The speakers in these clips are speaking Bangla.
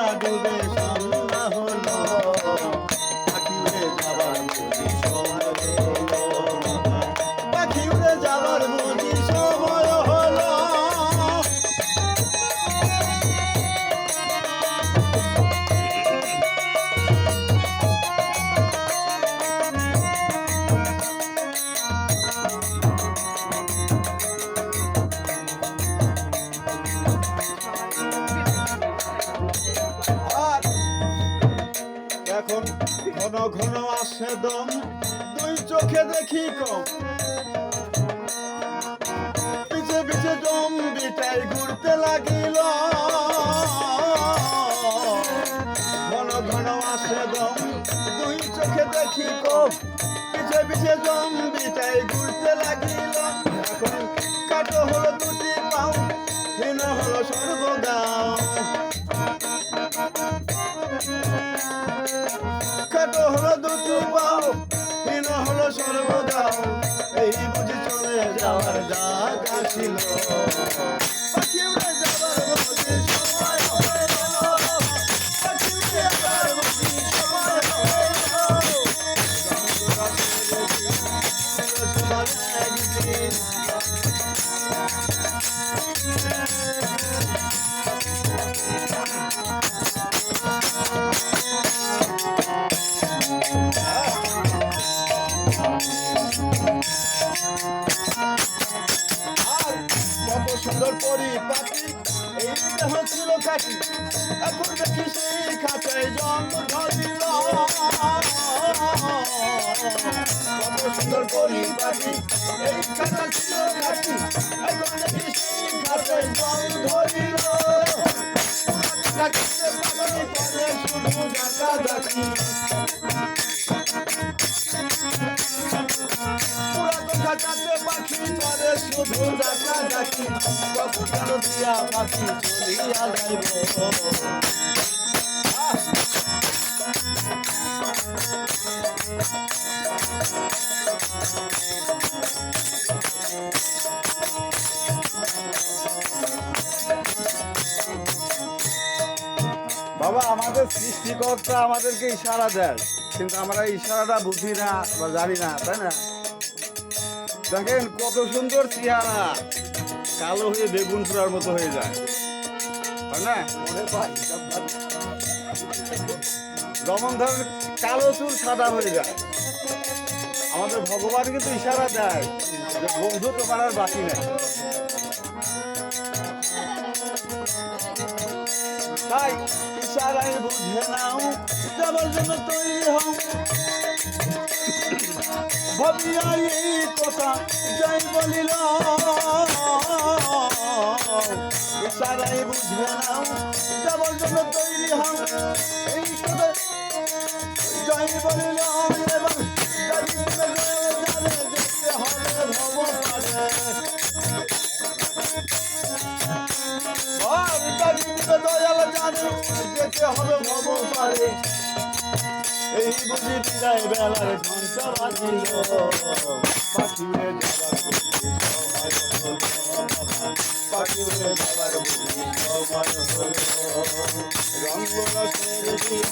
বেলা ডুবে সন্ধ্যা হলো, পাখি উড়ে যাবার বুঝি সময় হলো, পাখি উড়ে যাবার বুঝি সময় হলো। এখন ঘন ঘন আসে দম, দুই চোখে দেখি কম, পিছে পিছে জম বিটাই ঘুরতে লাগিল। ঘন ঘন আসে দম, দুই চোখে দেখি কম, পিছে পিছে জম বিটাই ঘুরতে লাগিল। এখন কাটো হলো দুটি পাও, হীন হলো স্বর্গগাঁও, কাটো হলো দুটি পাও, হীন হলো স্বর্গগাঁও। এই বুঝি চলে যাওয়ার জায়গা ছিল, পাখি উড়ে যাবার বুঝি সময় হলো, পাখি উড়ে যাবার বুঝি সময় হলো। সবার একদিন কত সুন্দর পরিপাটি, এই দেহ ছিল কাটি, এখন দেখি সেই খাঁচায় জন্ম ধরিল। কত সুন্দর পরিপাটি, এই খাঁচা ছিল কাটি, এখন দেখি সেই খাঁচায় জন্ম ধরিল। কাটিতে পাগল করে শুধু ডাকাডাকি, খাঁচাতে পাখি করে শুধু ডাকাডাকি, কখন দিয়া পাখি চলিয়া যাইব। বাবা, আমাদের সৃষ্টিকর্তা আমাদেরকে ইশারা দেয়, কিন্তু আমরা ইশারাটা বুঝি না বা জানি না, তাই না? দেখেন কত সুন্দর চেহারা, কালো হয়ে বেগুন পোড়ার মতো হয়ে যায়, তাই না? যেমন ধরেন কালো চুল সাদা হয়ে যায়। আমাদের ভগবান কিন্তু ইশারা দেয় যে বন্ধু তোমার আর বাকি নেই। তাই ইশারায় বুঝে নাও, যাবার জন্য তৈরি হও, ভাবিয়া এই কথা যাই বলিল। ইশারায় বুঝে নাও, যাবার জন্য তৈরি হও, এই কথা যাই বলিল। এবার যেতে হবে ভব পারে, দয়াল জানে যেতে হবে ভব পারে। এই বুঝি বিদায় বেলার ঘন্টা বাজিল, পাখি উড়ে যাবার বুঝি সময় হলো, পাখি উড়ে যাবার বুঝি সময় হলো। রঙ্গ রসের দিন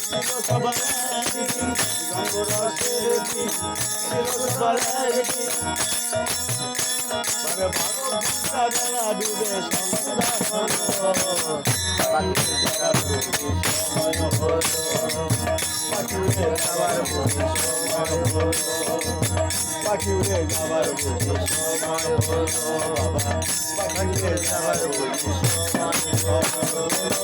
ছিল সবার একদিন, রঙ্গ রসের দিন ছিল সবার একদিন। বেলা ডুবে সন্ধ্যা হলো, পাখি উড়ে যাবার বুঝি সময় হলো, পাখি উড়ে যাবার বুঝি সময় হলো, পাখি উড়ে যাবার বুঝি সময় হলো, বাবা পাখি উড়ে যাবার বুঝি সময় হলো।